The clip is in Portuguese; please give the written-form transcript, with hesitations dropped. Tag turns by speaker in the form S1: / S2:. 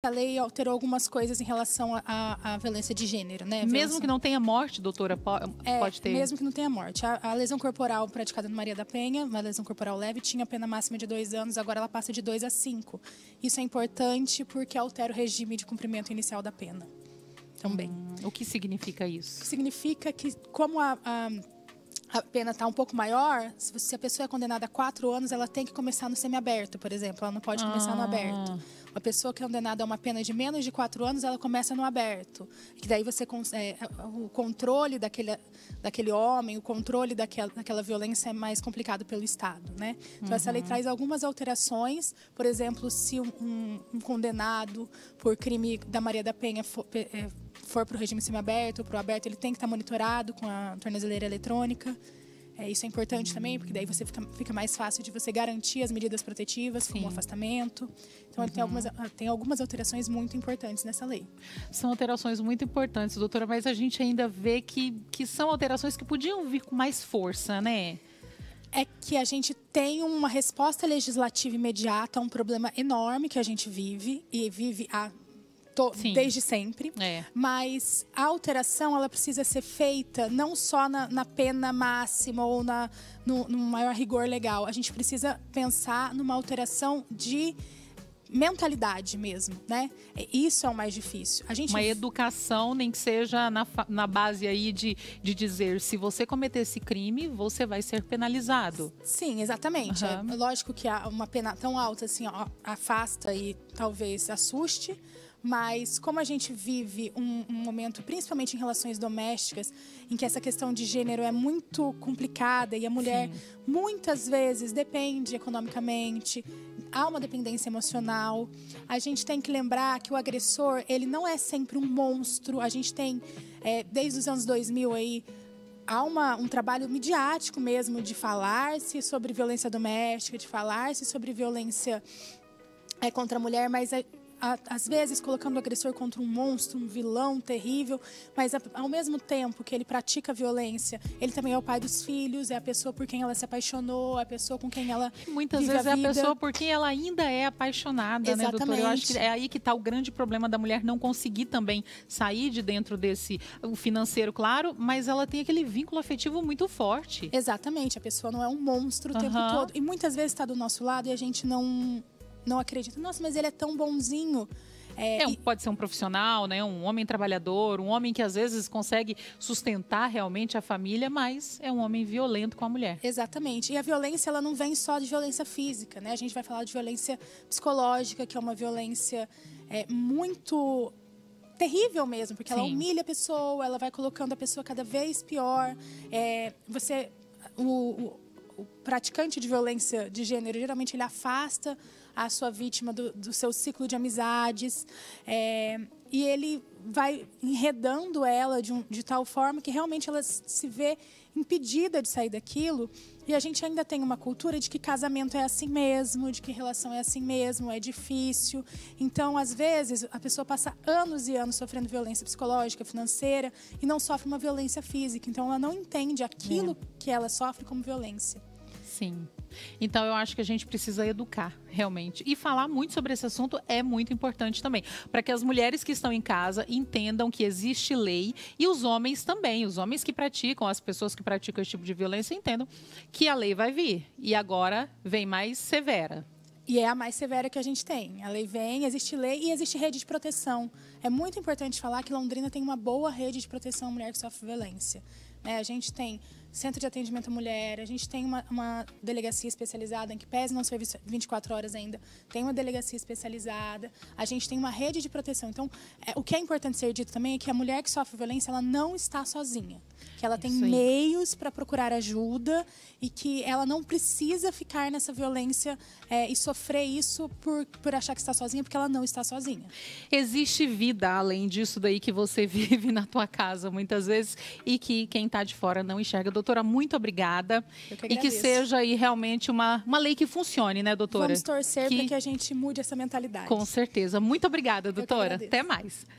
S1: A lei alterou algumas coisas em relação à violência de gênero, né?
S2: Mesmo que não tenha morte, doutora, pode ter?
S1: Mesmo que não tenha morte. A lesão corporal praticada no Maria da Penha, uma lesão corporal leve, tinha pena máxima de 2 anos, agora ela passa de 2 a 5. Isso é importante porque altera o regime de cumprimento inicial da pena também.
S2: O que significa isso?
S1: Significa que, como a pena está um pouco maior, se a pessoa é condenada a 4 anos, ela tem que começar no semiaberto, por exemplo. Ela não pode começar no aberto. Uma pessoa que é condenada a uma pena de menos de 4 anos, ela começa no aberto. Que daí você o controle daquele homem, o controle daquela violência é mais complicado pelo Estado, né? Então, essa lei traz algumas alterações. Por exemplo, se um condenado por crime da Maria da Penha for para o regime semiaberto ou para o aberto, ele tem que estar monitorado com a tornozeleira eletrônica. Isso é importante também, porque daí você fica mais fácil de você garantir as medidas protetivas, como o afastamento. Então, tem algumas alterações muito importantes nessa lei.
S2: São alterações muito importantes, doutora, mas a gente ainda vê que são alterações que podiam vir com mais força, né?
S1: É que a gente tem uma resposta legislativa imediata a um problema enorme que a gente vive, e vive desde sempre, mas a alteração ela precisa ser feita não só na pena máxima ou no maior rigor legal. A gente precisa pensar numa alteração de mentalidade mesmo, né? Isso é o mais difícil.
S2: Uma educação, nem que seja na base aí de dizer, se você cometer esse crime, você vai ser penalizado.
S1: Sim, exatamente. É lógico que uma pena tão alta assim, afasta e talvez assuste, mas como a gente vive um momento, principalmente em relações domésticas, em que essa questão de gênero é muito complicada e a mulher muitas vezes depende economicamente, há uma dependência emocional, a gente tem que lembrar que o agressor, ele não é sempre um monstro. A gente tem, desde os anos 2000 aí, há um trabalho midiático mesmo de falar-se sobre violência doméstica, de falar-se sobre violência contra a mulher, mas às vezes colocando o agressor contra um monstro, um vilão terrível, mas ao mesmo tempo que ele pratica violência, ele também é o pai dos filhos, é a pessoa por quem ela se apaixonou, é a pessoa com quem ela
S2: muitas vezes é a pessoa por quem ela ainda é apaixonada, né, doutora? Eu acho que é aí que está o grande problema da mulher não conseguir também sair de dentro o financeiro, claro, mas ela tem aquele vínculo afetivo muito forte.
S1: Exatamente, a pessoa não é um monstro o tempo todo. E muitas vezes está do nosso lado e a gente não acredita. Nossa, mas ele é tão bonzinho.
S2: Pode ser um profissional, né? Um homem trabalhador, um homem que às vezes consegue sustentar realmente a família, mas é um homem violento com a mulher.
S1: Exatamente. E a violência, ela não vem só de violência física, né? A gente vai falar de violência psicológica, que é uma violência muito terrível mesmo, porque ela humilha a pessoa, ela vai colocando a pessoa cada vez pior. O praticante de violência de gênero, geralmente ele afasta a sua vítima do seu ciclo de amizades, e ele vai enredando ela de tal forma que realmente ela se vê impedida de sair daquilo. E a gente ainda tem uma cultura de que casamento é assim mesmo, de que relação é assim mesmo, é difícil. Então, às vezes, a pessoa passa anos e anos sofrendo violência psicológica, financeira, e não sofre uma violência física. Então, ela não entende aquilo que ela sofre como violência.
S2: Sim. Então, eu acho que a gente precisa educar, realmente. E falar muito sobre esse assunto é muito importante também. Para que as mulheres que estão em casa entendam que existe lei e os homens também. Os homens que praticam, as pessoas que praticam esse tipo de violência entendam que a lei vai vir. E agora vem mais severa.
S1: E é a mais severa que a gente tem. A lei vem, existe lei e existe rede de proteção. É muito importante falar que Londrina tem uma boa rede de proteção à mulher que sofre violência. A gente tem centro de atendimento à mulher, a gente tem uma delegacia especializada, em que pese não serviço 24 horas ainda, tem uma delegacia especializada, a gente tem uma rede de proteção. Então, o que é importante ser dito também é que a mulher que sofre violência, ela não está sozinha. Que ela tem meios para procurar ajuda e que ela não precisa ficar nessa violência e sofrer isso por achar que está sozinha, porque ela não está sozinha.
S2: Existe vida além disso daí que você vive na tua casa, muitas vezes, e que quem está de fora não enxerga. Doutora, muito obrigada. E que seja aí realmente uma lei que funcione, né, doutora?
S1: Vamos torcer para que a gente mude essa mentalidade.
S2: Com certeza. Muito obrigada, doutora. Até mais.